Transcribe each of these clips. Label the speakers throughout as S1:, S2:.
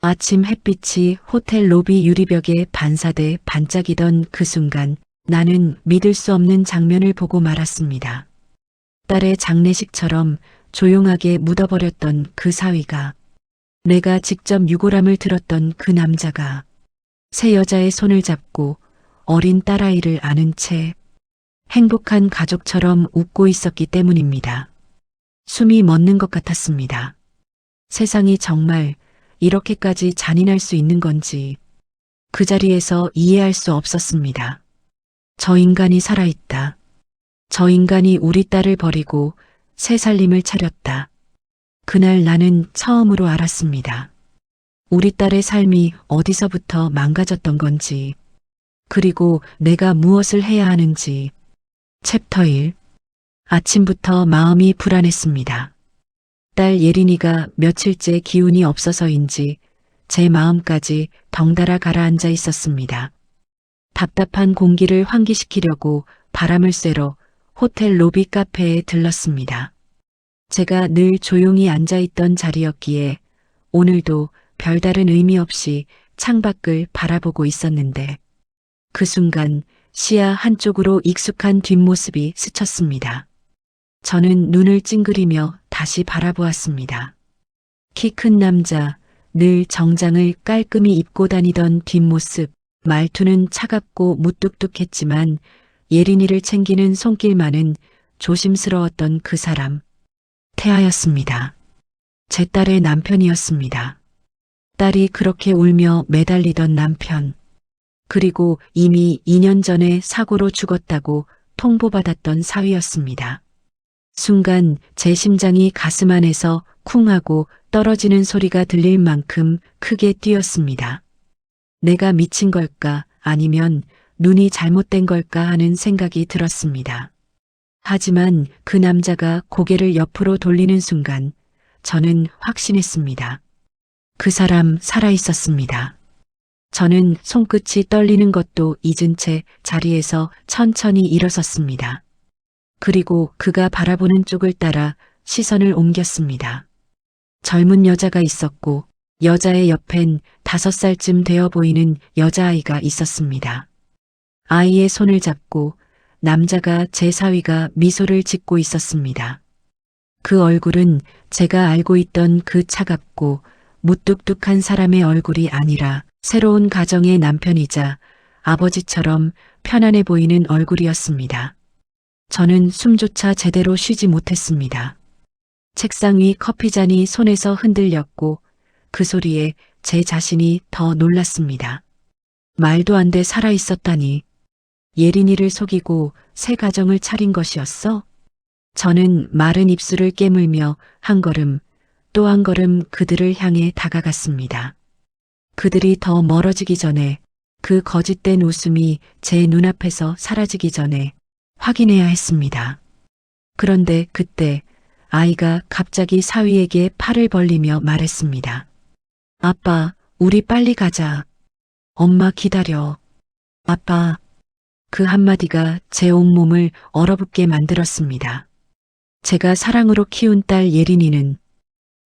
S1: 아침 햇빛이 호텔 로비 유리벽에 반사돼 반짝이던 그 순간 나는 믿을 수 없는 장면을 보고 말았습니다. 딸의 장례식처럼 조용하게 묻어버렸던 그 사위가, 내가 직접 유골함을 들었던 그 남자가 새 여자의 손을 잡고 어린 딸아이를 안은 채 행복한 가족처럼 웃고 있었기 때문입니다. 숨이 멎는 것 같았습니다. 세상이 정말 이렇게까지 잔인할 수 있는 건지 그 자리에서 이해할 수 없었습니다. 저 인간이 살아있다. 저 인간이 우리 딸을 버리고 새 살림을 차렸다. 그날 나는 처음으로 알았습니다. 우리 딸의 삶이 어디서부터 망가졌던 건지, 그리고 내가 무엇을 해야 하는지. 챕터 1. 아침부터 마음이 불안했습니다. 딸 예린이가 며칠째 기운이 없어서인지 제 마음까지 덩달아 가라앉아 있었습니다. 답답한 공기를 환기시키려고 바람을 쐬러 호텔 로비 카페에 들렀습니다. 제가 늘 조용히 앉아있던 자리였기에 오늘도 별다른 의미 없이 창밖을 바라보고 있었는데 그 순간 시야 한쪽으로 익숙한 뒷모습이 스쳤습니다. 저는 눈을 찡그리며 다시 바라보았습니다. 키 큰 남자, 늘 정장을 깔끔히 입고 다니던 뒷모습, 말투는 차갑고 무뚝뚝했지만 예린이를 챙기는 손길만은 조심스러웠던 그 사람, 태아였습니다. 제 딸의 남편이었습니다. 딸이 그렇게 울며 매달리던 남편, 그리고 이미 2년 전에 사고로 죽었다고 통보받았던 사위였습니다. 순간 제 심장이 가슴 안에서 쿵 하고 떨어지는 소리가 들릴 만큼 크게 뛰었습니다. 내가 미친 걸까 아니면 눈이 잘못된 걸까 하는 생각이 들었습니다. 하지만 그 남자가 고개를 옆으로 돌리는 순간 저는 확신했습니다. 그 사람 살아 있었습니다. 저는 손끝이 떨리는 것도 잊은 채 자리에서 천천히 일어섰습니다. 그리고 그가 바라보는 쪽을 따라 시선을 옮겼습니다. 젊은 여자가 있었고 여자의 옆엔 5살쯤 되어 보이는 여자아이가 있었습니다. 아이의 손을 잡고 남자가 제 사위가 미소를 짓고 있었습니다. 그 얼굴은 제가 알고 있던 그 차갑고 무뚝뚝한 사람의 얼굴이 아니라 새로운 가정의 남편이자 아버지처럼 편안해 보이는 얼굴이었습니다. 저는 숨조차 제대로 쉬지 못했습니다. 책상 위 커피잔이 손에서 흔들렸고 그 소리에 제 자신이 더 놀랐습니다. 말도 안 돼 살아 있었다니. 예린이를 속이고 새 가정을 차린 것이었어? 저는 마른 입술을 깨물며 한 걸음 또 한 걸음 그들을 향해 다가갔습니다. 그들이 더 멀어지기 전에, 그 거짓된 웃음이 제 눈앞에서 사라지기 전에 확인해야 했습니다. 그런데 그때 아이가 갑자기 사위에게 팔을 벌리며 말했습니다. 아빠, 우리 빨리 가자. 엄마 기다려. 아빠. 그 한마디가 제 온몸을 얼어붙게 만들었습니다. 제가 사랑으로 키운 딸 예린이는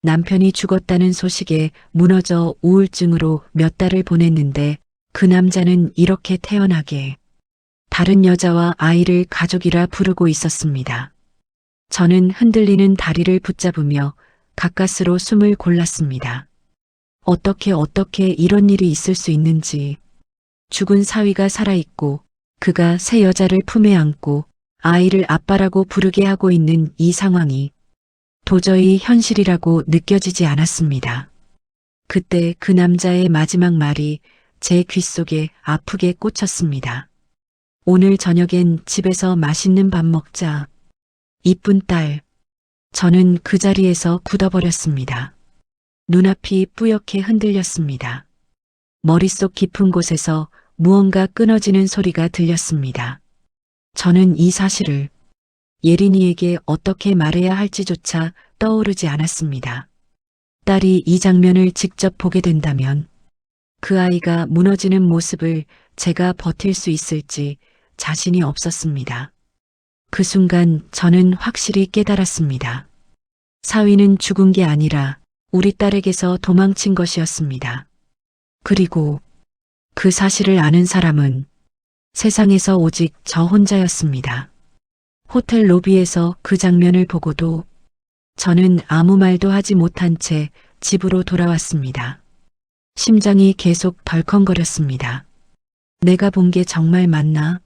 S1: 남편이 죽었다는 소식에 무너져 우울증으로 몇 달을 보냈는데 그 남자는 이렇게 태연하게 다른 여자와 아이를 가족이라 부르고 있었습니다. 저는 흔들리는 다리를 붙잡으며 가까스로 숨을 골랐습니다. 어떻게 이런 일이 있을 수 있는지. 죽은 사위가 살아있고 그가 새 여자를 품에 안고 아이를 아빠라고 부르게 하고 있는 이 상황이 도저히 현실이라고 느껴지지 않았습니다. 그때 그 남자의 마지막 말이 제 귓속에 아프게 꽂혔습니다. 오늘 저녁엔 집에서 맛있는 밥 먹자. 이쁜 딸. 저는 그 자리에서 굳어버렸습니다. 눈앞이 뿌옇게 흔들렸습니다. 머릿속 깊은 곳에서 무언가 끊어지는 소리가 들렸습니다. 저는 이 사실을 예린이에게 어떻게 말해야 할지조차 떠오르지 않았습니다. 딸이 이 장면을 직접 보게 된다면 그 아이가 무너지는 모습을 제가 버틸 수 있을지 자신이 없었습니다. 그 순간 저는 확실히 깨달았습니다. 사위는 죽은 게 아니라 우리 딸에게서 도망친 것이었습니다. 그리고 그 사실을 아는 사람은 세상에서 오직 저 혼자였습니다. 호텔 로비에서 그 장면을 보고도 저는 아무 말도 하지 못한 채 집으로 돌아왔습니다. 심장이 계속 덜컹거렸습니다. 내가 본 게 정말 맞나?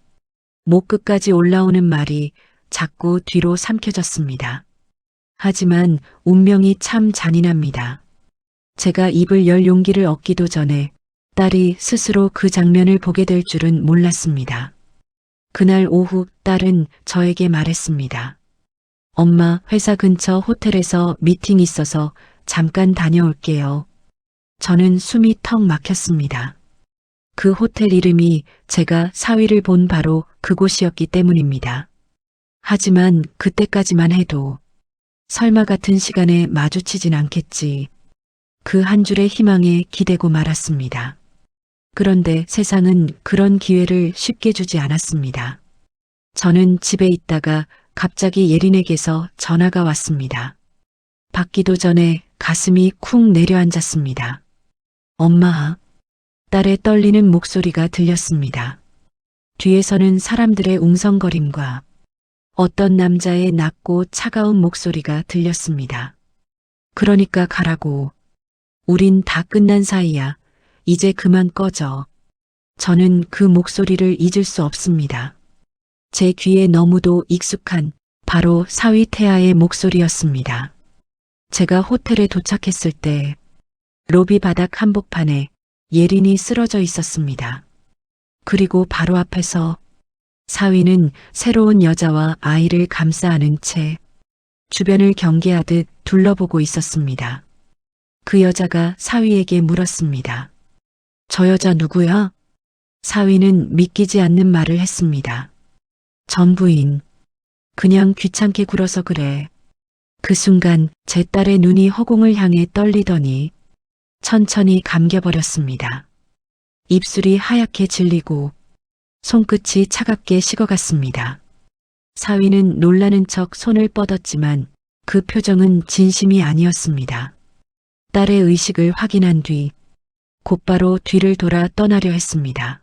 S1: 목 끝까지 올라오는 말이 자꾸 뒤로 삼켜졌습니다. 하지만 운명이 참 잔인합니다. 제가 입을 열 용기를 얻기도 전에 딸이 스스로 그 장면을 보게 될 줄은 몰랐습니다. 그날 오후 딸은 저에게 말했습니다. 엄마, 회사 근처 호텔에서 미팅 있어서 잠깐 다녀올게요. 저는 숨이 턱 막혔습니다. 그 호텔 이름이 제가 사위를 본 바로 그곳이었기 때문입니다. 하지만 그때까지만 해도 설마 같은 시간에 마주치진 않겠지. 그 한 줄의 희망에 기대고 말았습니다. 그런데 세상은 그런 기회를 쉽게 주지 않았습니다. 저는 집에 있다가 갑자기 예린에게서 전화가 왔습니다. 받기도 전에 가슴이 쿵 내려앉았습니다. 엄마, 딸의 떨리는 목소리가 들렸습니다. 뒤에서는 사람들의 웅성거림과 어떤 남자의 낮고 차가운 목소리가 들렸습니다. 그러니까 가라고. 우린 다 끝난 사이야. 이제 그만 꺼져. 저는 그 목소리를 잊을 수 없습니다. 제 귀에 너무도 익숙한 바로 사위 태아의 목소리였습니다. 제가 호텔에 도착했을 때 로비 바닥 한복판에 예린이 쓰러져 있었습니다. 그리고 바로 앞에서 사위는 새로운 여자와 아이를 감싸 안은 채 주변을 경계하듯 둘러보고 있었습니다. 그 여자가 사위에게 물었습니다. 저 여자 누구야? 사위는 믿기지 않는 말을 했습니다. 전 부인. 그냥 귀찮게 굴어서 그래. 그 순간 제 딸의 눈이 허공을 향해 떨리더니 천천히 감겨버렸습니다. 입술이 하얗게 질리고 손끝이 차갑게 식어갔습니다. 사위는 놀라는 척 손을 뻗었지만 그 표정은 진심이 아니었습니다. 딸의 의식을 확인한 뒤 곧바로 뒤를 돌아 떠나려 했습니다.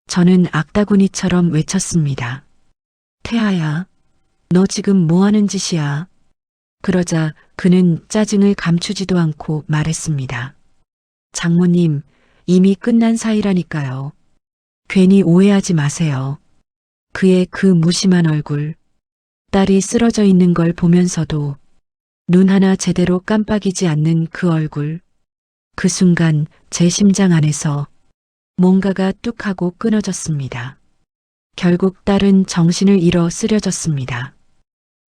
S1: 저는 악다구니처럼 외쳤습니다. 태아야, 너 지금 뭐 하는 짓이야? 그러자 그는 짜증을 감추지도 않고 말했습니다. 장모님, 이미 끝난 사이라니까요. 괜히 오해하지 마세요. 그의 그 무심한 얼굴, 딸이 쓰러져 있는 걸 보면서도 눈 하나 제대로 깜빡이지 않는 그 얼굴. 그 순간 제 심장 안에서 뭔가가 뚝 하고 끊어졌습니다. 결국 딸은 정신을 잃어 쓰러졌습니다.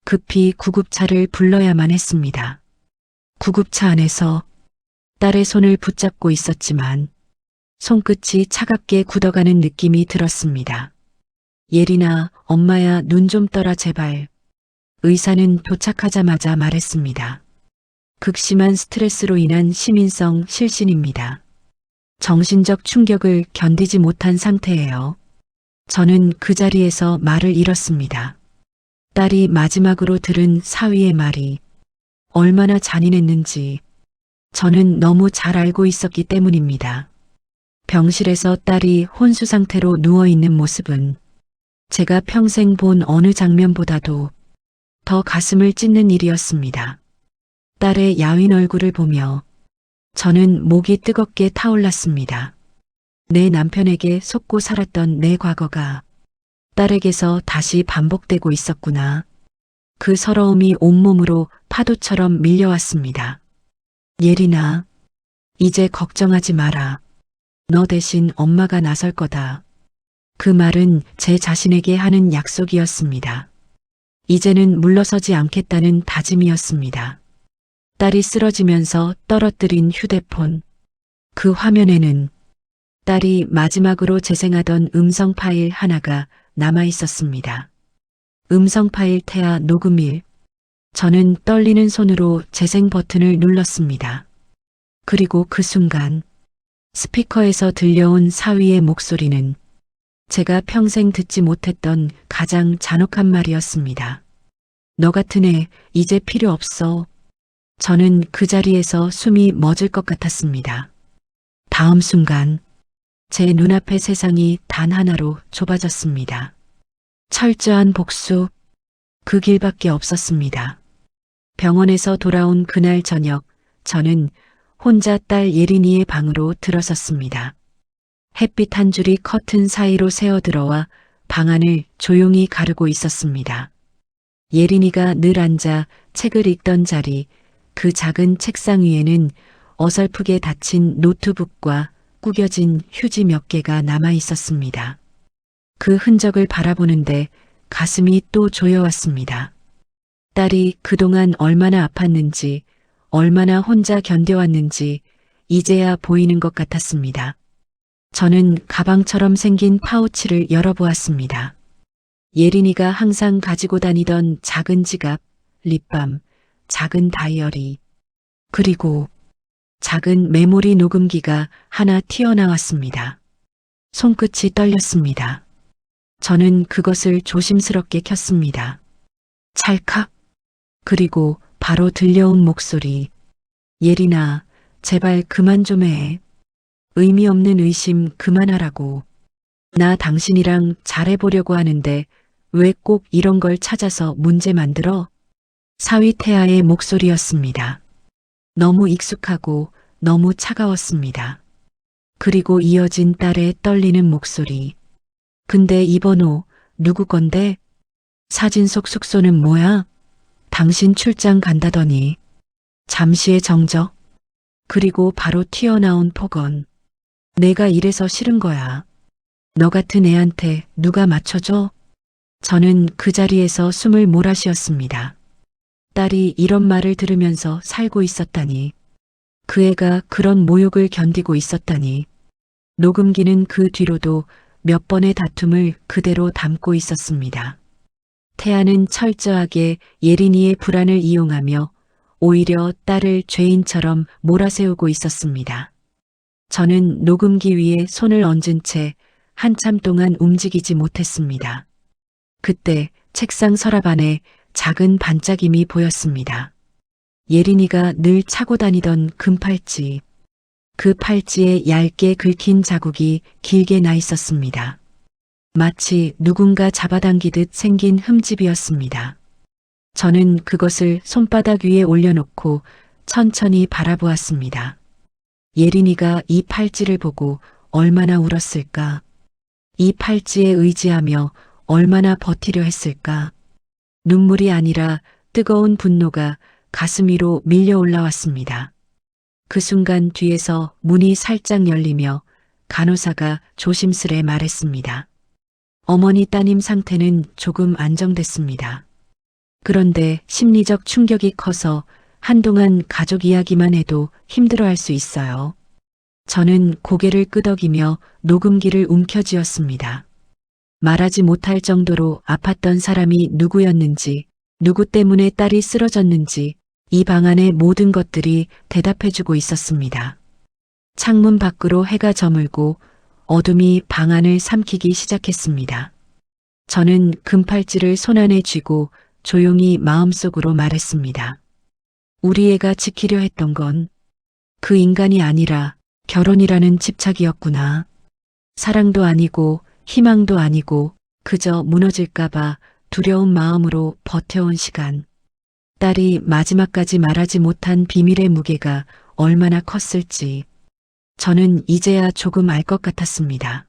S1: 급히 구급차를 불러야만 했습니다. 구급차 안에서 딸의 손을 붙잡고 있었지만 손끝이 차갑게 굳어가는 느낌이 들었습니다. 예린아, 엄마야, 눈 좀 떠라 제발. 의사는 도착하자마자 말했습니다. 극심한 스트레스로 인한 시민성 실신입니다. 정신적 충격을 견디지 못한 상태예요. 저는 그 자리에서 말을 잃었습니다. 딸이 마지막으로 들은 사위의 말이 얼마나 잔인했는지 저는 너무 잘 알고 있었기 때문입니다. 병실에서 딸이 혼수 상태로 누워있는 모습은 제가 평생 본 어느 장면보다도 더 가슴을 찢는 일이었습니다. 딸의 야윈 얼굴을 보며 저는 목이 뜨겁게 타올랐습니다. 내 남편에게 속고 살았던 내 과거가 딸에게서 다시 반복되고 있었구나. 그 서러움이 온몸으로 파도처럼 밀려왔습니다. 예린아, 이제 걱정하지 마라. 너 대신 엄마가 나설 거다. 그 말은 제 자신에게 하는 약속이었습니다. 이제는 물러서지 않겠다는 다짐이었습니다. 딸이 쓰러지면서 떨어뜨린 휴대폰. 그 화면에는 딸이 마지막으로 재생하던 음성 파일 하나가 남아 있었습니다. 음성 파일 태아 녹음일. 저는 떨리는 손으로 재생 버튼을 눌렀습니다. 그리고 그 순간 스피커에서 들려온 사위의 목소리는 제가 평생 듣지 못했던 가장 잔혹한 말이었습니다. 너 같은 애 이제 필요 없어. 저는 그 자리에서 숨이 멎을 것 같았습니다. 다음 순간 제 눈앞의 세상이 단 하나로 좁아졌습니다. 철저한 복수, 그 길밖에 없었습니다. 병원에서 돌아온 그날 저녁, 저는 혼자 딸 예린이의 방으로 들어섰습니다. 햇빛 한 줄이 커튼 사이로 새어들어와 방 안을 조용히 가르고 있었습니다. 예린이가 늘 앉아 책을 읽던 자리, 그 작은 책상 위에는 어설프게 닫힌 노트북과 구겨진 휴지 몇 개가 남아 있었습니다. 그 흔적을 바라보는데 가슴이 또 조여왔습니다. 딸이 그동안 얼마나 아팠는지, 얼마나 혼자 견뎌왔는지 이제야 보이는 것 같았습니다. 저는 가방처럼 생긴 파우치를 열어보았습니다. 예린이가 항상 가지고 다니던 작은 지갑, 립밤, 작은 다이어리, 그리고 작은 메모리 녹음기가 하나 튀어나왔습니다. 손끝이 떨렸습니다. 저는 그것을 조심스럽게 켰습니다. 찰칵. 그리고 바로 들려온 목소리. 예린아, 제발 그만 좀 해. 의미 없는 의심 그만하라고. 나 당신이랑 잘해보려고 하는데 왜 꼭 이런 걸 찾아서 문제 만들어? 사위태아의 목소리였습니다. 너무 익숙하고 너무 차가웠습니다. 그리고 이어진 딸의 떨리는 목소리. 근데 이 번호 누구 건데? 사진 속 숙소는 뭐야? 당신 출장 간다더니. 잠시의 정적. 그리고 바로 튀어나온 폭언. 내가 이래서 싫은 거야. 너 같은 애한테 누가 맞춰줘? 저는 그 자리에서 숨을 몰아쉬었습니다. 딸이 이런 말을 들으면서 살고 있었다니. 그 애가 그런 모욕을 견디고 있었다니. 녹음기는 그 뒤로도 몇 번의 다툼을 그대로 담고 있었습니다. 태아는 철저하게 예린이의 불안을 이용하며 오히려 딸을 죄인처럼 몰아세우고 있었습니다. 저는 녹음기 위에 손을 얹은 채 한참 동안 움직이지 못했습니다. 그때 책상 서랍 안에 작은 반짝임이 보였습니다. 예린이가 늘 차고 다니던 금팔찌. 그 팔찌에 얇게 긁힌 자국이 길게 나 있었습니다. 마치 누군가 잡아당기듯 생긴 흠집이었습니다. 저는 그것을 손바닥 위에 올려놓고 천천히 바라보았습니다. 예린이가 이 팔찌를 보고 얼마나 울었을까? 이 팔찌에 의지하며 얼마나 버티려 했을까? 눈물이 아니라 뜨거운 분노가 가슴 위로 밀려 올라왔습니다. 그 순간 뒤에서 문이 살짝 열리며 간호사가 조심스레 말했습니다. 어머니 따님 상태는 조금 안정됐습니다. 그런데 심리적 충격이 커서 한동안 가족 이야기만 해도 힘들어할 수 있어요. 저는 고개를 끄덕이며 녹음기를 움켜쥐었습니다. 말하지 못할 정도로 아팠던 사람이 누구였는지, 누구 때문에 딸이 쓰러졌는지 이 방 안의 모든 것들이 대답해주고 있었습니다. 창문 밖으로 해가 저물고 어둠이 방 안을 삼키기 시작했습니다. 저는 금팔찌를 손안에 쥐고 조용히 마음속으로 말했습니다. 우리 애가 지키려 했던 건 그 인간이 아니라 결혼이라는 집착이었구나. 사랑도 아니고 희망도 아니고 그저 무너질까봐 두려운 마음으로 버텨온 시간. 딸이 마지막까지 말하지 못한 비밀의 무게가 얼마나 컸을지 저는 이제야 조금 알 것 같았습니다.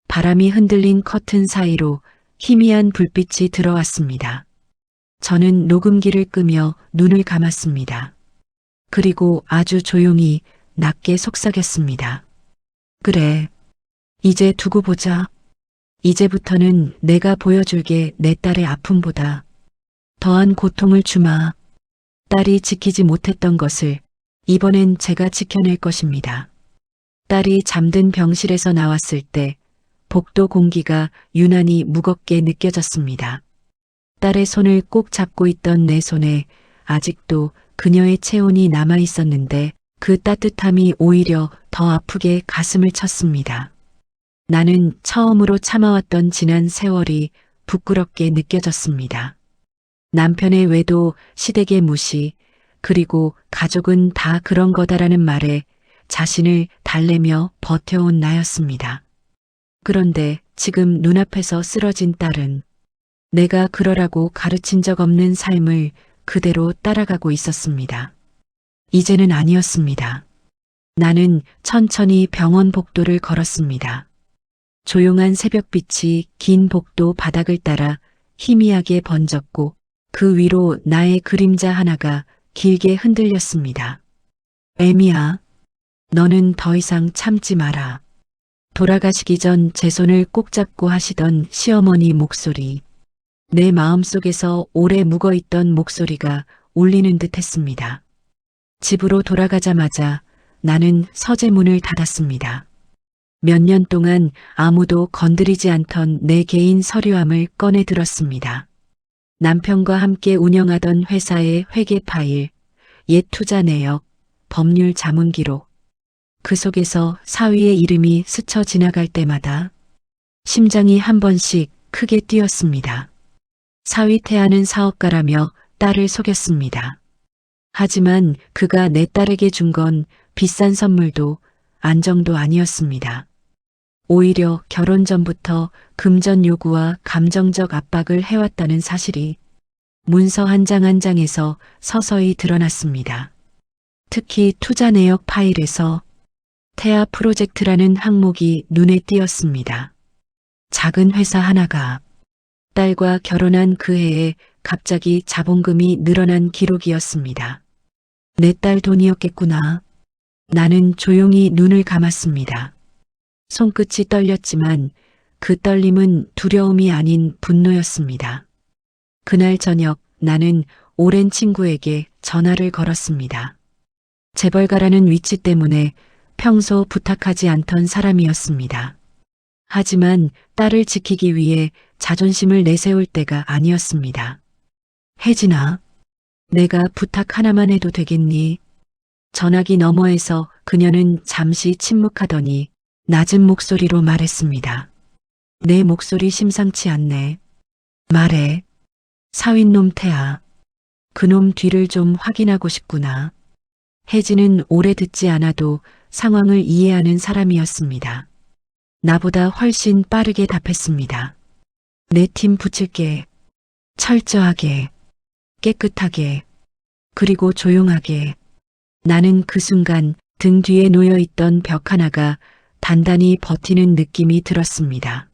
S1: 바람이 흔들린 커튼 사이로 희미한 불빛이 들어왔습니다. 저는 녹음기를 끄며 눈을 감았습니다. 그리고 아주 조용히 낮게 속삭였습니다. 그래, 이제 두고 보자. 이제부터는 내가 보여줄게 내 딸의 아픔보다 더한 고통을 주마. 딸이 지키지 못했던 것을 이번엔 제가 지켜낼 것입니다. 딸이 잠든 병실에서 나왔을 때 복도 공기가 유난히 무겁게 느껴졌습니다. 딸의 손을 꼭 잡고 있던 내 손에 아직도 그녀의 체온이 남아 있었는데 그 따뜻함이 오히려 더 아프게 가슴을 쳤습니다. 나는 처음으로 참아왔던 지난 세월이 부끄럽게 느껴졌습니다. 남편의 외도, 시댁의 무시, 그리고 가족은 다 그런 거다라는 말에 자신을 달래며 버텨온 나였습니다. 그런데 지금 눈앞에서 쓰러진 딸은 내가 그러라고 가르친 적 없는 삶을 그대로 따라가고 있었습니다. 이제는 아니었습니다. 나는 천천히 병원 복도를 걸었습니다. 조용한 새벽빛이 긴 복도 바닥을 따라 희미하게 번졌고 그 위로 나의 그림자 하나가 길게 흔들렸습니다. 에미야, 너는 더 이상 참지 마라. 돌아가시기 전 제 손을 꼭 잡고 하시던 시어머니 목소리. 내 마음속에서 오래 묵어있던 목소리가 울리는 듯 했습니다. 집으로 돌아가자마자 나는 서재문을 닫았습니다. 몇 년 동안 아무도 건드리지 않던 내 개인 서류함을 꺼내 들었습니다. 남편과 함께 운영하던 회사의 회계 파일, 옛 투자 내역, 법률 자문 기록. 그 속에서 사위의 이름이 스쳐 지나갈 때마다 심장이 한 번씩 크게 뛰었습니다. 사위 태아는 사업가라며 딸을 속였습니다. 하지만 그가 내 딸에게 준 건 비싼 선물도 안정도 아니었습니다. 오히려 결혼 전부터 금전 요구와 감정적 압박을 해왔다는 사실이 문서 한 장 한 장에서 서서히 드러났습니다. 특히 투자 내역 파일에서 태아 프로젝트라는 항목이 눈에 띄었습니다. 작은 회사 하나가 딸과 결혼한 그 해에 갑자기 자본금이 늘어난 기록이었습니다. 내 딸 돈이었겠구나. 나는 조용히 눈을 감았습니다. 손끝이 떨렸지만 그 떨림은 두려움이 아닌 분노였습니다. 그날 저녁 나는 오랜 친구에게 전화를 걸었습니다. 재벌가라는 위치 때문에 평소 부탁하지 않던 사람이었습니다. 하지만 딸을 지키기 위해 자존심을 내세울 때가 아니었습니다. 혜진아, 내가 부탁 하나만 해도 되겠니? 전화기 너머에서 그녀는 잠시 침묵하더니 낮은 목소리로 말했습니다. 내 목소리 심상치 않네. 말해. 사윗놈 태아. 그놈 뒤를 좀 확인하고 싶구나. 혜진은 오래 듣지 않아도 상황을 이해하는 사람이었습니다. 나보다 훨씬 빠르게 답했습니다. 내 팀 붙일게. 철저하게. 깨끗하게. 그리고 조용하게. 나는 그 순간 등 뒤에 놓여있던 벽 하나가 단단히 버티는 느낌이 들었습니다.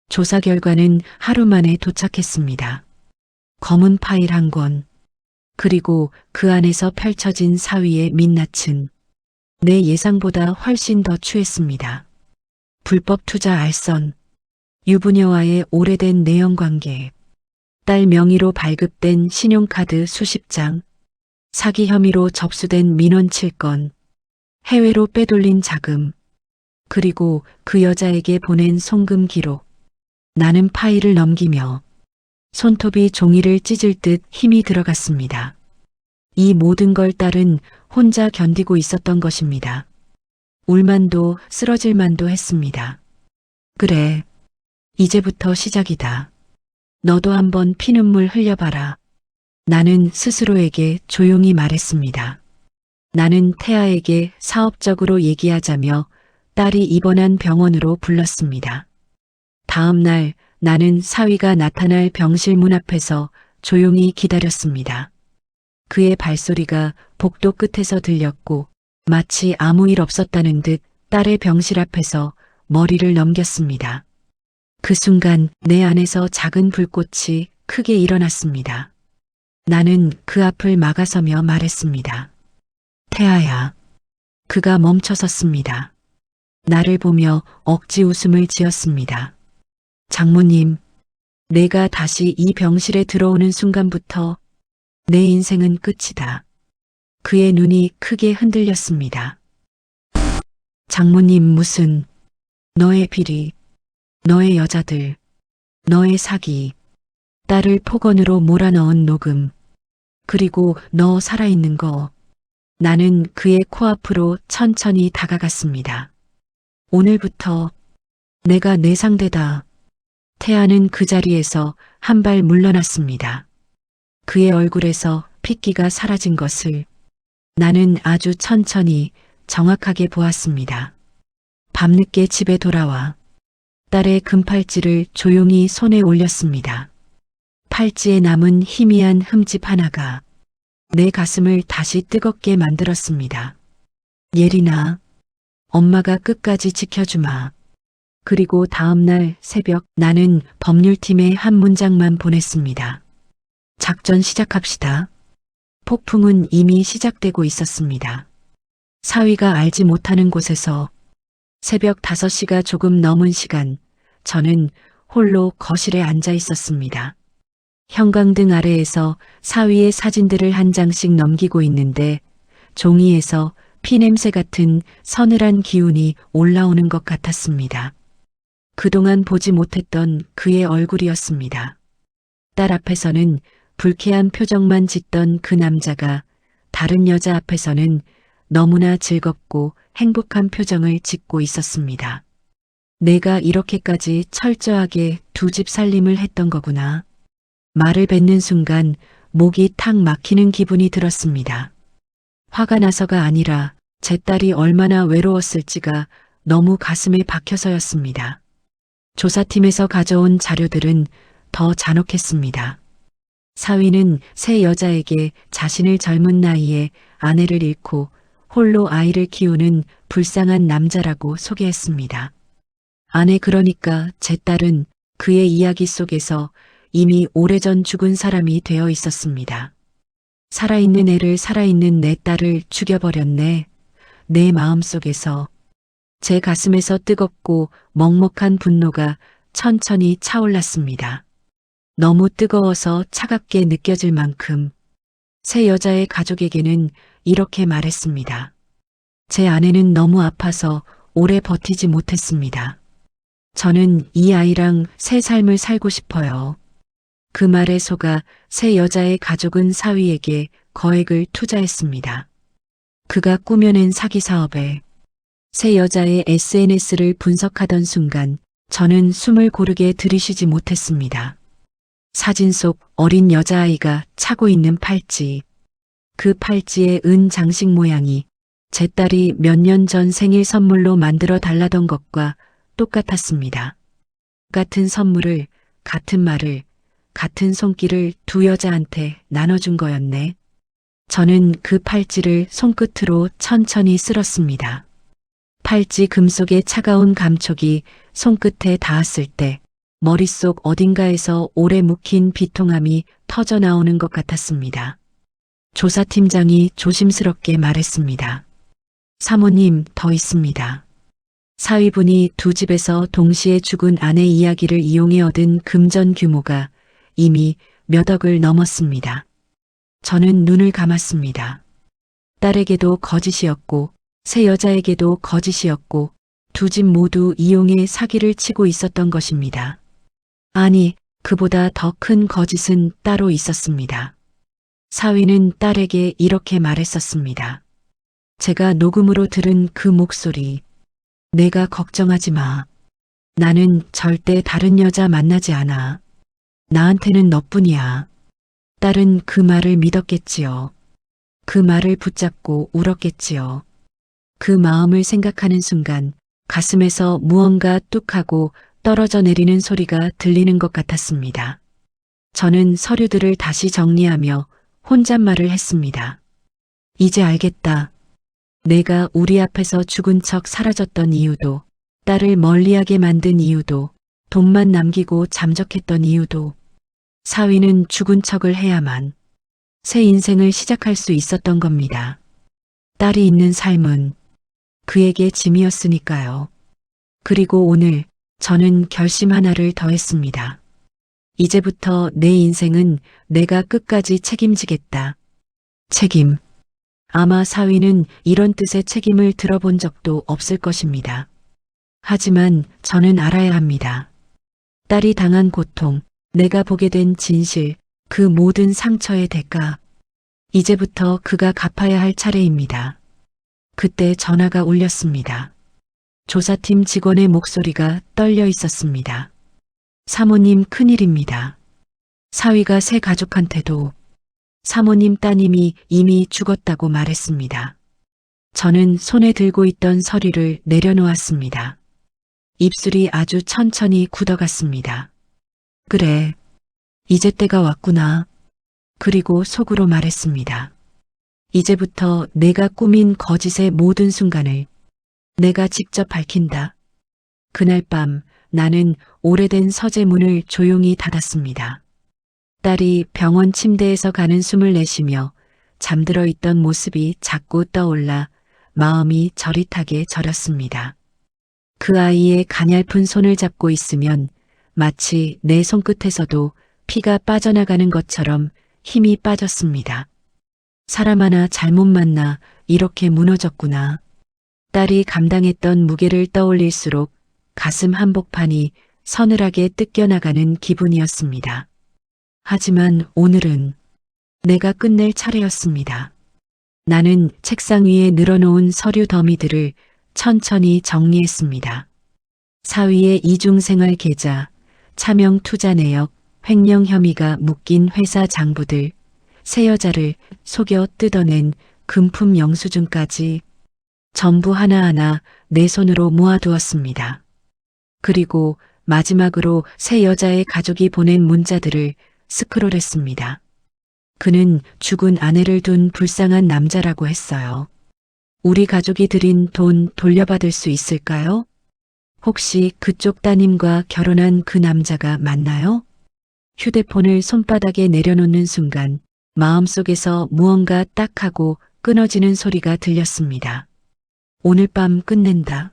S1: 조사 결과는 하루 만에 도착했습니다. 검은 파일 한 권, 그리고 그 안에서 펼쳐진 사위의 민낯은 내 예상보다 훨씬 더 추했습니다. 불법 투자 알선, 유부녀와의 오래된 내연관계, 딸 명의로 발급된 신용카드 수십 장, 사기 혐의로 접수된 민원 7건, 해외로 빼돌린 자금, 그리고 그 여자에게 보낸 송금 기록. 나는 파일을 넘기며 손톱이 종이를 찢을 듯 힘이 들어갔습니다. 이 모든 걸 딸은 혼자 견디고 있었던 것입니다. 울만도 쓰러질만도 했습니다. 그래, 이제부터 시작이다. 너도 한번 피눈물 흘려봐라. 나는 스스로에게 조용히 말했습니다. 나는 태아에게 사업적으로 얘기하자며 딸이 입원한 병원으로 불렀습니다. 다음 날 나는 사위가 나타날 병실 문 앞에서 조용히 기다렸습니다. 그의 발소리가 복도 끝에서 들렸고 마치 아무 일 없었다는 듯 딸의 병실 앞에서 머리를 넘겼습니다. 그 순간 내 안에서 작은 불꽃이 크게 일어났습니다. 나는 그 앞을 막아서며 말했습니다. 태아야. 그가 멈춰섰습니다. 나를 보며 억지 웃음을 지었습니다. 장모님, 내가 다시 이 병실에 들어오는 순간부터 내 인생은 끝이다. 그의 눈이 크게 흔들렸습니다. 장모님 무슨, 너의 비리, 너의 여자들, 너의 사기, 딸을 폭언으로 몰아넣은 녹음, 그리고 너 살아있는 거. 나는 그의 코앞으로 천천히 다가갔습니다. 오늘부터 내가 내 상대다. 태아는 그 자리에서 한 발 물러났습니다. 그의 얼굴에서 핏기가 사라진 것을 나는 아주 천천히 정확하게 보았습니다. 밤늦게 집에 돌아와 딸의 금팔찌를 조용히 손에 올렸습니다. 팔찌에 남은 희미한 흠집 하나가 내 가슴을 다시 뜨겁게 만들었습니다. 예린아, 엄마가 끝까지 지켜주마. 그리고 다음날 새벽 나는 법률팀에 한 문장만 보냈습니다. 작전 시작합시다. 폭풍은 이미 시작되고 있었습니다. 사위가 알지 못하는 곳에서 새벽 5시가 조금 넘은 시간, 저는 홀로 거실에 앉아 있었습니다. 형광등 아래에서 사위의 사진들을 한 장씩 넘기고 있는데 종이에서 피냄새 같은 서늘한 기운이 올라오는 것 같았습니다. 그동안 보지 못했던 그의 얼굴이었습니다. 딸 앞에서는 불쾌한 표정만 짓던 그 남자가 다른 여자 앞에서는 너무나 즐겁고 행복한 표정을 짓고 있었습니다. 내가 이렇게까지 철저하게 두 집 살림을 했던 거구나. 말을 뱉는 순간 목이 탁 막히는 기분이 들었습니다. 화가 나서가 아니라 제 딸이 얼마나 외로웠을지가 너무 가슴에 박혀서였습니다. 조사팀에서 가져온 자료들은 더 잔혹했습니다. 사위는 새 여자에게 자신을 젊은 나이에 아내를 잃고 홀로 아이를 키우는 불쌍한 남자라고 소개했습니다. 아내 그러니까 제 딸은 그의 이야기 속에서 이미 오래전 죽은 사람이 되어 있었습니다. 살아있는 애를 살아있는 내 딸을 죽여버렸네. 내 마음속에서 제 가슴에서 뜨겁고 먹먹한 분노가 천천히 차올랐습니다. 너무 뜨거워서 차갑게 느껴질 만큼 새 여자의 가족에게는 이렇게 말했습니다. 제 아내는 너무 아파서 오래 버티지 못했습니다. 저는 이 아이랑 새 삶을 살고 싶어요. 그 말에 속아 새 여자의 가족은 사위에게 거액을 투자했습니다. 그가 꾸며낸 사기 사업에 새 여자의 SNS를 분석하던 순간 저는 숨을 고르게 들이쉬지 못했습니다. 사진 속 어린 여자아이가 차고 있는 팔찌, 그 팔찌의 은 장식 모양이 제 딸이 몇 년 전 생일 선물로 만들어 달라던 것과 똑같았습니다. 같은 선물을, 같은 말을, 같은 손길을 두 여자한테 나눠준 거였네. 저는 그 팔찌를 손끝으로 천천히 쓸었습니다. 팔찌 금속의 차가운 감촉이 손끝에 닿았을 때 머릿속 어딘가에서 오래 묵힌 비통함이 터져 나오는 것 같았습니다. 조사팀장이 조심스럽게 말했습니다. 사모님, 더 있습니다. 사위분이 두 집에서 동시에 죽은 아내 이야기를 이용해 얻은 금전 규모가 이미 몇 억을 넘었습니다. 저는 눈을 감았습니다. 딸에게도 거짓이었고 새 여자에게도 거짓이었고 두 집 모두 이용해 사기를 치고 있었던 것입니다. 아니, 그보다 더 큰 거짓은 따로 있었습니다. 사위는 딸에게 이렇게 말했었습니다. 제가 녹음으로 들은 그 목소리, 내가 걱정하지 마. 나는 절대 다른 여자 만나지 않아. 나한테는 너뿐이야. 딸은 그 말을 믿었겠지요. 그 말을 붙잡고 울었겠지요. 그 마음을 생각하는 순간 가슴에서 무언가 뚝하고 떨어져 내리는 소리가 들리는 것 같았습니다. 저는 서류들을 다시 정리하며 혼잣말을 했습니다. 이제 알겠다. 내가 우리 앞에서 죽은 척 사라졌던 이유도, 딸을 멀리하게 만든 이유도, 돈만 남기고 잠적했던 이유도, 사위는 죽은 척을 해야만 새 인생을 시작할 수 있었던 겁니다. 딸이 있는 삶은 그에게 짐이었으니까요. 그리고 오늘 저는 결심 하나를 더했습니다. 이제부터 내 인생은 내가 끝까지 책임지겠다. 책임. 아마 사위는 이런 뜻의 책임을 들어본 적도 없을 것입니다. 하지만 저는 알아야 합니다. 딸이 당한 고통, 내가 보게 된 진실, 그 모든 상처의 대가. 이제부터 그가 갚아야 할 차례입니다. 그때 전화가 울렸습니다. 조사팀 직원의 목소리가 떨려 있었습니다. 사모님, 큰일입니다. 사위가 새 가족한테도 사모님 따님이 이미 죽었다고 말했습니다. 저는 손에 들고 있던 서류를 내려놓았습니다. 입술이 아주 천천히 굳어갔습니다. 그래, 이제 때가 왔구나. 그리고 속으로 말했습니다. 이제부터 내가 꾸민 거짓의 모든 순간을 내가 직접 밝힌다. 그날 밤 나는 오래된 서재 문을 조용히 닫았습니다. 딸이 병원 침대에서 가는 숨을 내쉬며 잠들어 있던 모습이 자꾸 떠올라 마음이 저릿하게 저렸습니다. 그 아이의 가냘픈 손을 잡고 있으면 마치 내 손끝에서도 피가 빠져나가는 것처럼 힘이 빠졌습니다. 사람 하나 잘못 만나 이렇게 무너졌구나. 딸이 감당했던 무게를 떠올릴수록 가슴 한복판이 서늘하게 뜯겨나가는 기분이었습니다. 하지만 오늘은 내가 끝낼 차례였습니다. 나는 책상 위에 늘어놓은 서류 더미들을 천천히 정리했습니다. 사위의 이중생활 계좌, 차명 투자 내역, 횡령 혐의가 묶인 회사 장부들, 새 여자를 속여 뜯어낸 금품 영수증까지 전부 하나하나 내 손으로 모아두었습니다. 그리고 마지막으로 새 여자의 가족이 보낸 문자들을 스크롤했습니다. 그는 죽은 아내를 둔 불쌍한 남자라고 했어요. 우리 가족이 들인 돈 돌려받을 수 있을까요? 혹시 그쪽 따님과 결혼한 그 남자가 맞나요? 휴대폰을 손바닥에 내려놓는 순간 마음속에서 무언가 딱 하고 끊어지는 소리가 들렸습니다. 오늘 밤 끝낸다.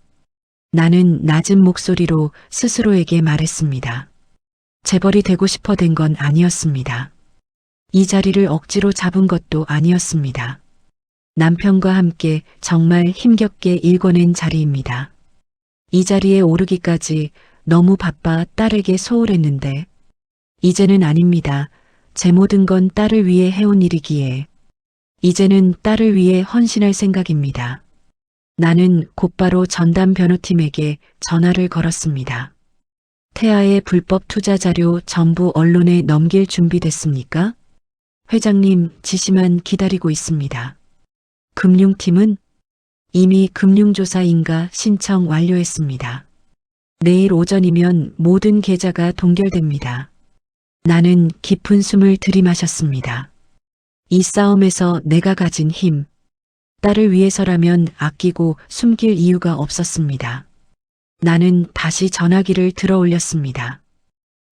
S1: 나는 낮은 목소리로 스스로에게 말했습니다. 재벌이 되고 싶어 된 건 아니었습니다. 이 자리를 억지로 잡은 것도 아니었습니다. 남편과 함께 정말 힘겹게 일궈낸 자리입니다. 이 자리에 오르기까지 너무 바빠 딸에게 소홀했는데 이제는 아닙니다. 제 모든 건 딸을 위해 해온 일이기에 이제는 딸을 위해 헌신할 생각입니다. 나는 곧바로 전담 변호팀에게 전화를 걸었습니다. 태아의 불법 투자 자료 전부 언론에 넘길 준비됐습니까? 회장님 지시만 기다리고 있습니다. 금융팀은 이미 금융조사인가 신청 완료했습니다. 내일 오전이면 모든 계좌가 동결됩니다. 나는 깊은 숨을 들이마셨습니다. 이 싸움에서 내가 가진 힘, 딸을 위해서라면 아끼고 숨길 이유가 없었습니다. 나는 다시 전화기를 들어 올렸습니다.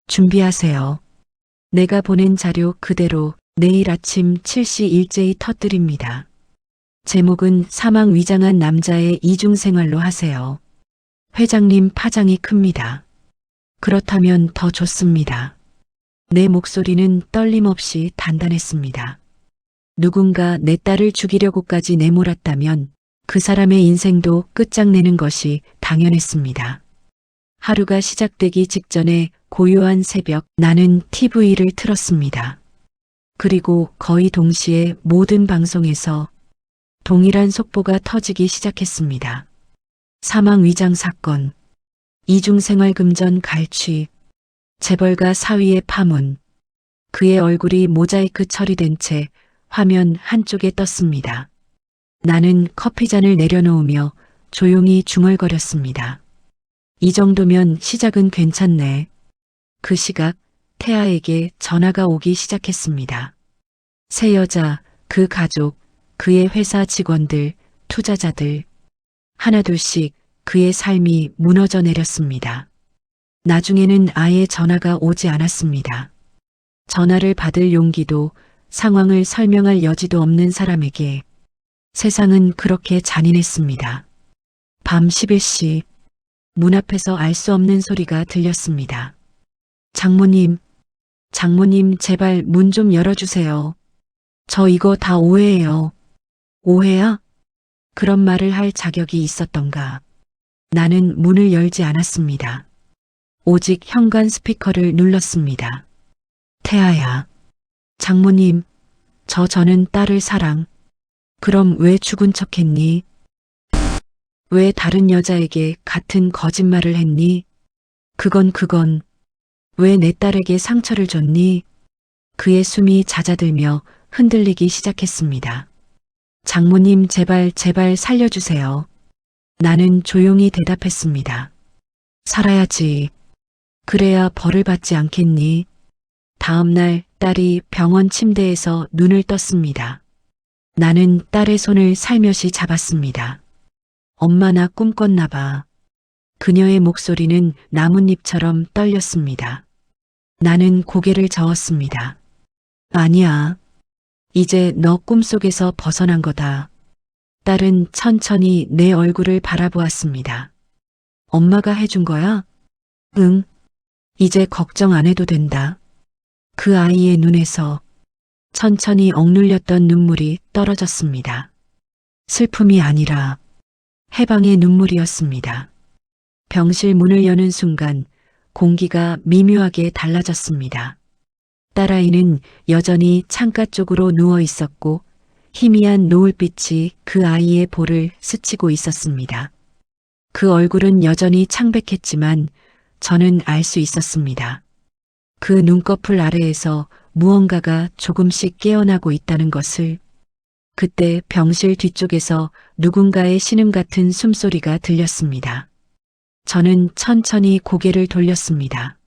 S1: 준비하세요. 내가 보낸 자료 그대로 내일 아침 7시 일제히 터뜨립니다. 제목은 사망 위장한 남자의 이중생활로 하세요. 회장님 파장이 큽니다. 그렇다면 더 좋습니다. 내 목소리는 떨림 없이 단단했습니다. 누군가 내 딸을 죽이려고까지 내몰았다면 그 사람의 인생도 끝장내는 것이 당연했습니다. 하루가 시작되기 직전에 고요한 새벽 나는 TV를 틀었습니다. 그리고 거의 동시에 모든 방송에서 동일한 속보가 터지기 시작했습니다. 사망 위장 사건, 이중생활금전 갈취, 재벌가 사위의 파문, 그의 얼굴이 모자이크 처리된 채 화면 한쪽에 떴습니다. 나는 커피잔을 내려놓으며 조용히 중얼거렸습니다. 이 정도면 시작은 괜찮네. 그 시각 태아에게 전화가 오기 시작했습니다. 새 여자, 그 가족, 그의 회사 직원들, 투자자들, 하나둘씩 그의 삶이 무너져 내렸습니다. 나중에는 아예 전화가 오지 않았습니다. 전화를 받을 용기도 상황을 설명할 여지도 없는 사람에게 세상은 그렇게 잔인했습니다. 밤 11시 문 앞에서 알 수 없는 소리가 들렸습니다. 장모님, 장모님 제발 문 좀 열어주세요. 저 이거 다 오해예요. 오해야? 그런 말을 할 자격이 있었던가. 나는 문을 열지 않았습니다. 오직 현관 스피커를 눌렀습니다. 태아야. 장모님, 저는 딸을 사랑. 그럼 왜 죽은 척했니? 왜 다른 여자에게 같은 거짓말을 했니? 그건 왜 내 딸에게 상처를 줬니? 그의 숨이 잦아들며 흔들리기 시작했습니다. 장모님 제발 제발 살려주세요. 나는 조용히 대답했습니다. 살아야지. 그래야 벌을 받지 않겠니? 다음 날 딸이 병원 침대에서 눈을 떴습니다. 나는 딸의 손을 살며시 잡았습니다. 엄마 나 꿈꿨나 봐. 그녀의 목소리는 나뭇잎처럼 떨렸습니다. 나는 고개를 저었습니다. 아니야. 이제 너 꿈속에서 벗어난 거다. 딸은 천천히 내 얼굴을 바라보았습니다. 엄마가 해준 거야? 응. 이제 걱정 안 해도 된다. 그 아이의 눈에서 천천히 억눌렸던 눈물이 떨어졌습니다. 슬픔이 아니라 해방의 눈물이었습니다. 병실 문을 여는 순간 공기가 미묘하게 달라졌습니다. 딸아이는 여전히 창가 쪽으로 누워 있었고 희미한 노을빛이 그 아이의 볼을 스치고 있었습니다. 그 얼굴은 여전히 창백했지만 저는 알 수 있었습니다. 그 눈꺼풀 아래에서 무언가가 조금씩 깨어나고 있다는 것을. 그때 병실 뒤쪽에서 누군가의 신음 같은 숨소리가 들렸습니다. 저는 천천히 고개를 돌렸습니다.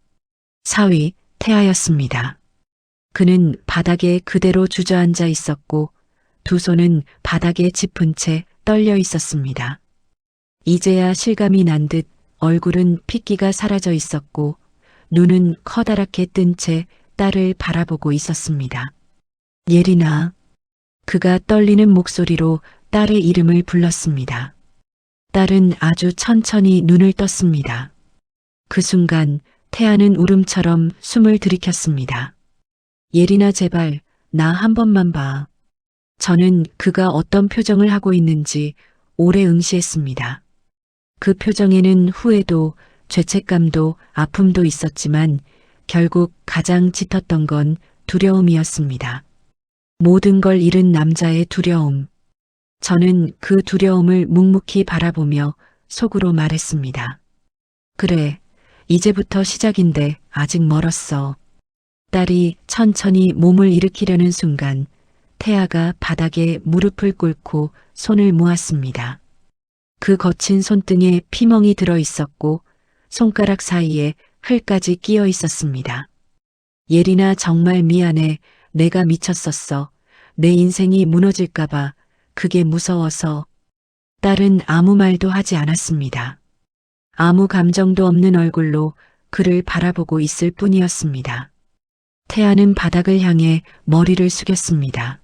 S1: 사위, 태아였습니다. 그는 바닥에 그대로 주저앉아 있었고 두 손은 바닥에 짚은 채 떨려 있었습니다. 이제야 실감이 난 듯 얼굴은 핏기가 사라져 있었고 눈은 커다랗게 뜬 채 딸을 바라보고 있었습니다. 예린아. 그가 떨리는 목소리로 딸의 이름을 불렀습니다. 딸은 아주 천천히 눈을 떴습니다. 그 순간 태아는 울음처럼 숨을 들이켰습니다. 예린아 제발 나 한 번만 봐. 저는 그가 어떤 표정을 하고 있는지 오래 응시했습니다. 그 표정에는 후회도 죄책감도 아픔도 있었지만 결국 가장 짙었던 건 두려움이었습니다. 모든 걸 잃은 남자의 두려움. 저는 그 두려움을 묵묵히 바라보며 속으로 말했습니다. 그래, 이제부터 시작인데 아직 멀었어. 딸이 천천히 몸을 일으키려는 순간 태아가 바닥에 무릎을 꿇고 손을 모았습니다. 그 거친 손등에 피멍이 들어 있었고 손가락 사이에 흘까지 끼어 있었습니다. 예린아 정말 미안해. 내가 미쳤었어. 내 인생이 무너질까봐 그게 무서워서. 딸은 아무 말도 하지 않았습니다. 아무 감정도 없는 얼굴로 그를 바라보고 있을 뿐이었습니다. 태아는 바닥을 향해 머리를 숙였습니다.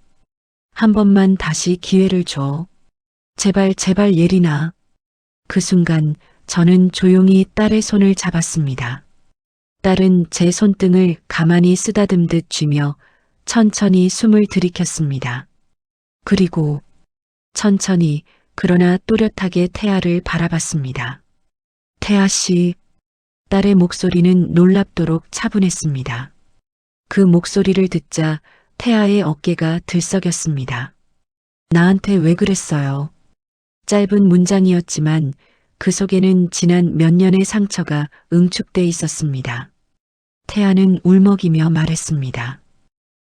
S1: 한 번만 다시 기회를 줘. 제발 제발 예린아. 그 순간 저는 조용히 딸의 손을 잡았습니다. 딸은 제 손등을 가만히 쓰다듬듯 쥐며 천천히 숨을 들이켰습니다. 그리고 천천히 그러나 또렷하게 태아를 바라봤습니다. 태아 씨. 딸의 목소리는 놀랍도록 차분했습니다. 그 목소리를 듣자 태아의 어깨가 들썩였습니다. 나한테 왜 그랬어요? 짧은 문장이었지만 그 속에는 지난 몇 년의 상처가 응축돼 있었습니다. 태아는 울먹이며 말했습니다.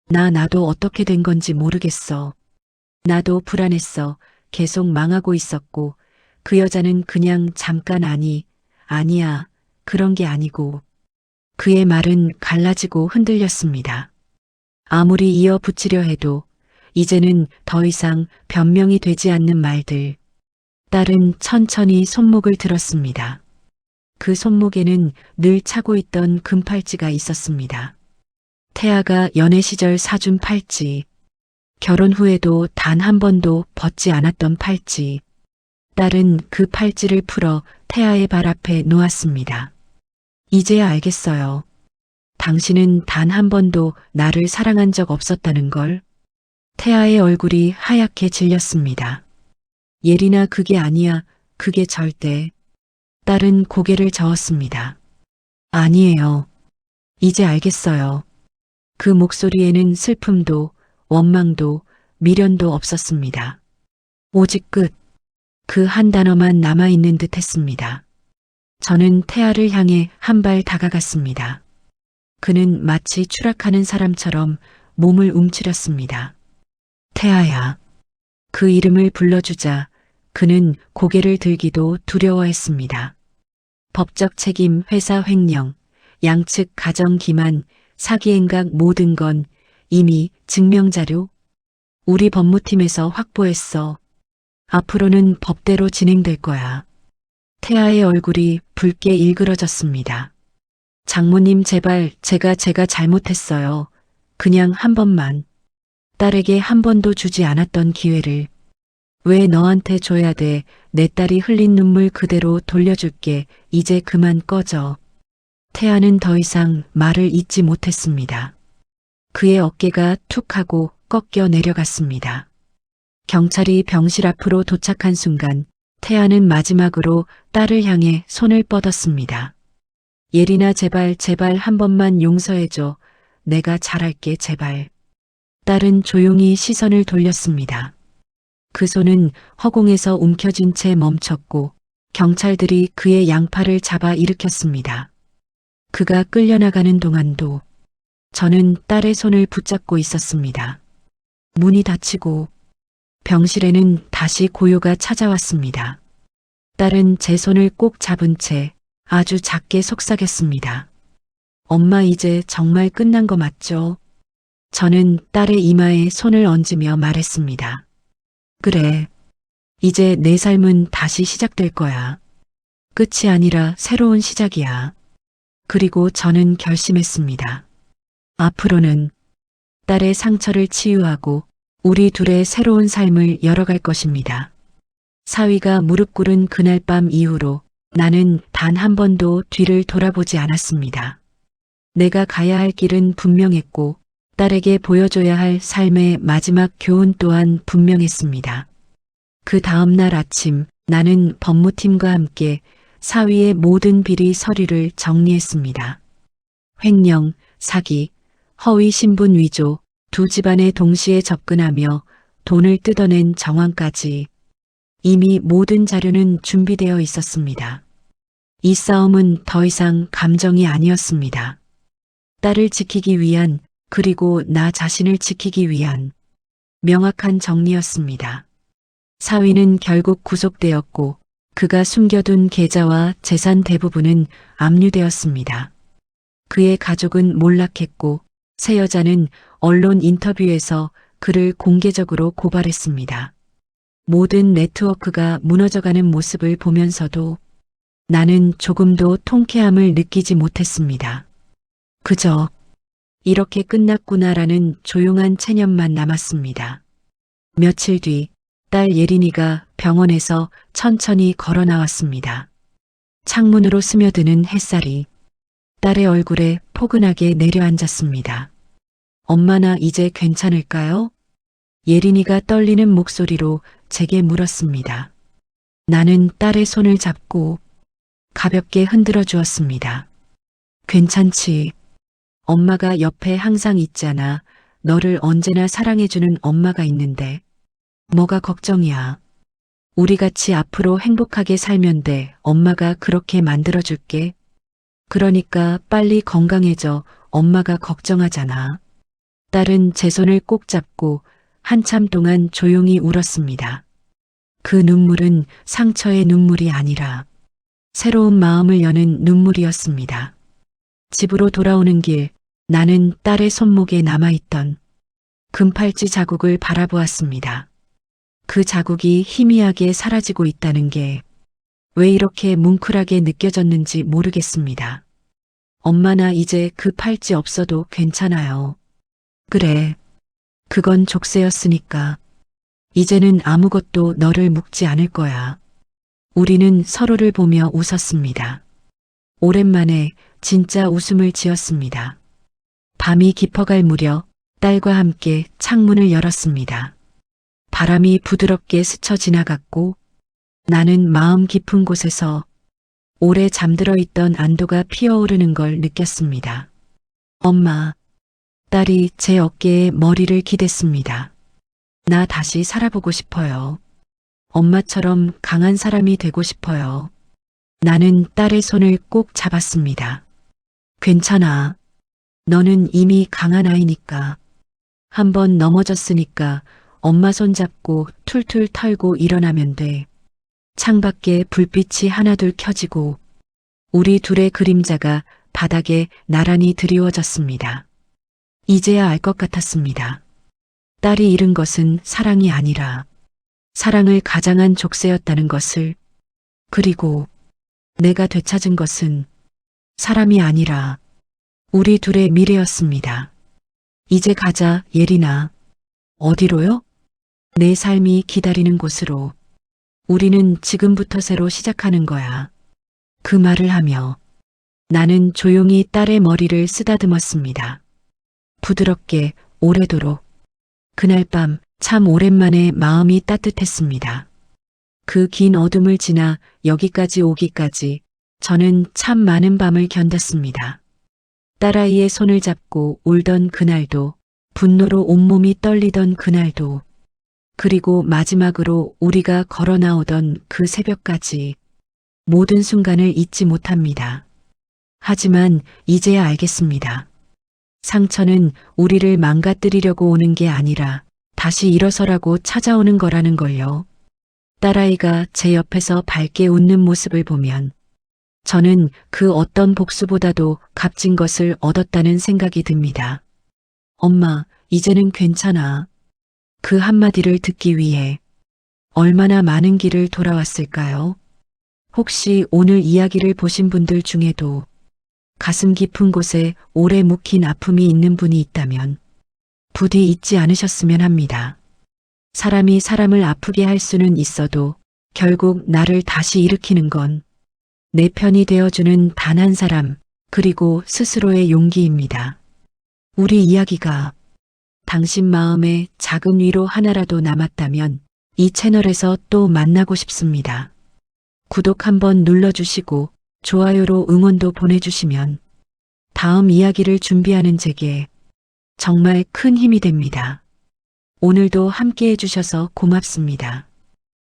S1: 나도 어떻게 된 건지 모르겠어. 나도 불안했어. 계속 망하고 있었고 그 여자는 그냥 잠깐 아니야. 그런 게 아니고. 그의 말은 갈라지고 흔들렸습니다. 아무리 이어 붙이려 해도 이제는 더 이상 변명이 되지 않는 말들. 딸은 천천히 손목을 들었습니다. 그 손목에는 늘 차고 있던 금팔찌가 있었습니다. 태아가 연애 시절 사준 팔찌. 결혼 후에도 단 한 번도 벗지 않았던 팔찌. 딸은 그 팔찌를 풀어 태아의 발 앞에 놓았습니다. 이제야 알겠어요. 당신은 단 한 번도 나를 사랑한 적 없었다는 걸. 태아의 얼굴이 하얗게 질렸습니다. 예린아 그게 아니야. 그게 절대. 딸은 고개를 저었습니다. 아니에요. 이제 알겠어요. 그 목소리에는 슬픔도 원망도 미련도 없었습니다. 오직 끝. 그 한 단어만 남아있는 듯 했습니다. 저는 태아를 향해 한 발 다가갔습니다. 그는 마치 추락하는 사람처럼 몸을 움츠렸습니다. 태아야. 그 이름을 불러주자 그는 고개를 들기도 두려워했습니다. 법적 책임, 회사 횡령, 양측 가정 기만, 사기행각 모든 건 이미 증명자료 우리 법무팀에서 확보했어. 앞으로는 법대로 진행될 거야. 태아의 얼굴이 붉게 일그러졌습니다. 장모님 제발 제가 잘못했어요. 그냥 한 번만. 딸에게 한 번도 주지 않았던 기회를. 왜 너한테 줘야 돼. 내 딸이 흘린 눈물 그대로 돌려줄게. 이제 그만 꺼져. 태아는 더 이상 말을 잇지 못했습니다. 그의 어깨가 툭 하고 꺾여 내려갔습니다. 경찰이 병실 앞으로 도착한 순간 태아는 마지막으로 딸을 향해 손을 뻗었습니다. 예린아 제발 한 번만 용서해줘. 내가 잘할게 제발. 딸은 조용히 시선을 돌렸습니다. 그 손은 허공에서 움켜쥔 채 멈췄고 경찰들이 그의 양팔을 잡아 일으켰습니다. 그가 끌려나가는 동안도 저는 딸의 손을 붙잡고 있었습니다. 문이 닫히고 병실에는 다시 고요가 찾아왔습니다. 딸은 제 손을 꼭 잡은 채 아주 작게 속삭였습니다. 엄마 이제 정말 끝난 거 맞죠? 저는 딸의 이마에 손을 얹으며 말했습니다. 그래. 이제 내 삶은 다시 시작될 거야. 끝이 아니라 새로운 시작이야. 그리고 저는 결심했습니다. 앞으로는 딸의 상처를 치유하고 우리 둘의 새로운 삶을 열어갈 것입니다. 사위가 무릎 꿇은 그날 밤 이후로 나는 단 한 번도 뒤를 돌아보지 않았습니다. 내가 가야 할 길은 분명했고 딸에게 보여줘야 할 삶의 마지막 교훈 또한 분명했습니다. 그 다음 날 아침 나는 법무팀과 함께 사위의 모든 비리 서류를 정리했습니다. 횡령, 사기, 허위 신분 위조, 두 집안에 동시에 접근하며 돈을 뜯어낸 정황까지 이미 모든 자료는 준비되어 있었습니다. 이 싸움은 더 이상 감정이 아니었습니다. 딸을 지키기 위한 그리고 나 자신을 지키기 위한 명확한 정리였습니다. 사위는 결국 구속되었고 그가 숨겨둔 계좌와 재산 대부분은 압류되었습니다. 그의 가족은 몰락했고 새 여자는 언론 인터뷰에서 그를 공개적으로 고발했습니다. 모든 네트워크가 무너져가는 모습을 보면서도 나는 조금도 통쾌함을 느끼지 못했습니다. 그저 이렇게 끝났구나라는 조용한 체념만 남았습니다. 며칠 뒤 딸 예린이가 병원에서 천천히 걸어 나왔습니다. 창문으로 스며드는 햇살이 딸의 얼굴에 포근하게 내려앉았습니다. 엄마 나 이제 괜찮을까요? 예린이가 떨리는 목소리로 제게 물었습니다. 나는 딸의 손을 잡고 가볍게 흔들어 주었습니다. 괜찮지. 엄마가 옆에 항상 있잖아. 너를 언제나 사랑해주는 엄마가 있는데 뭐가 걱정이야. 우리 같이 앞으로 행복하게 살면 돼. 엄마가 그렇게 만들어줄게. 그러니까 빨리 건강해져. 엄마가 걱정하잖아. 딸은 제 손을 꼭 잡고 한참 동안 조용히 울었습니다. 그 눈물은 상처의 눈물이 아니라 새로운 마음을 여는 눈물이었습니다. 집으로 돌아오는 길 나는 딸의 손목에 남아있던 금팔찌 자국을 바라보았습니다. 그 자국이 희미하게 사라지고 있다는 게 왜 이렇게 뭉클하게 느껴졌는지 모르겠습니다. 엄마 나 이제 그 팔찌 없어도 괜찮아요. 그래. 그건 족쇄였으니까. 이제는 아무것도 너를 묶지 않을 거야. 우리는 서로를 보며 웃었습니다. 오랜만에 진짜 웃음을 지었습니다. 밤이 깊어갈 무렵 딸과 함께 창문을 열었습니다. 바람이 부드럽게 스쳐 지나갔고 나는 마음 깊은 곳에서 오래 잠들어 있던 안도가 피어오르는 걸 느꼈습니다. 엄마, 딸이 제 어깨에 머리를 기댔습니다. 나 다시 살아보고 싶어요. 엄마처럼 강한 사람이 되고 싶어요. 나는 딸의 손을 꼭 잡았습니다. 괜찮아. 너는 이미 강한 아이니까. 한번 넘어졌으니까 엄마 손 잡고 툴툴 털고 일어나면 돼. 창밖에 불빛이 하나둘 켜지고 우리 둘의 그림자가 바닥에 나란히 드리워졌습니다. 이제야 알 것 같았습니다. 딸이 잃은 것은 사랑이 아니라 사랑을 가장한 족쇄였다는 것을, 그리고 내가 되찾은 것은 사람이 아니라 우리 둘의 미래였습니다. 이제 가자, 예린아. 어디로요? 내 삶이 기다리는 곳으로. 우리는 지금부터 새로 시작하는 거야. 그 말을 하며 나는 조용히 딸의 머리를 쓰다듬었습니다. 부드럽게, 오래도록. 그날 밤 참 오랜만에 마음이 따뜻했습니다. 그 긴 어둠을 지나 여기까지 오기까지 저는 참 많은 밤을 견뎠습니다. 딸아이의 손을 잡고 울던 그날도, 분노로 온몸이 떨리던 그날도, 그리고 마지막으로 우리가 걸어 나오던 그 새벽까지 모든 순간을 잊지 못합니다. 하지만 이제야 알겠습니다. 상처는 우리를 망가뜨리려고 오는 게 아니라 다시 일어서라고 찾아오는 거라는 걸요. 딸아이가 제 옆에서 밝게 웃는 모습을 보면 저는 그 어떤 복수보다도 값진 것을 얻었다는 생각이 듭니다. 엄마, 이제는 괜찮아. 그 한마디를 듣기 위해 얼마나 많은 길을 돌아왔을까요? 혹시 오늘 이야기를 보신 분들 중에도 가슴 깊은 곳에 오래 묵힌 아픔이 있는 분이 있다면 부디 잊지 않으셨으면 합니다. 사람이 사람을 아프게 할 수는 있어도 결국 나를 다시 일으키는 건 내 편이 되어주는 단 한 사람, 그리고 스스로의 용기입니다. 우리 이야기가 당신 마음에 작은 위로 하나라도 남았다면 이 채널에서 또 만나고 싶습니다. 구독 한번 눌러주시고 좋아요로 응원도 보내주시면 다음 이야기를 준비하는 제게 정말 큰 힘이 됩니다. 오늘도 함께 해주셔서 고맙습니다.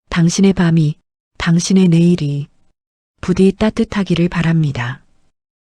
S1: 당신의 밤이, 당신의 내일이 부디 따뜻하기를 바랍니다.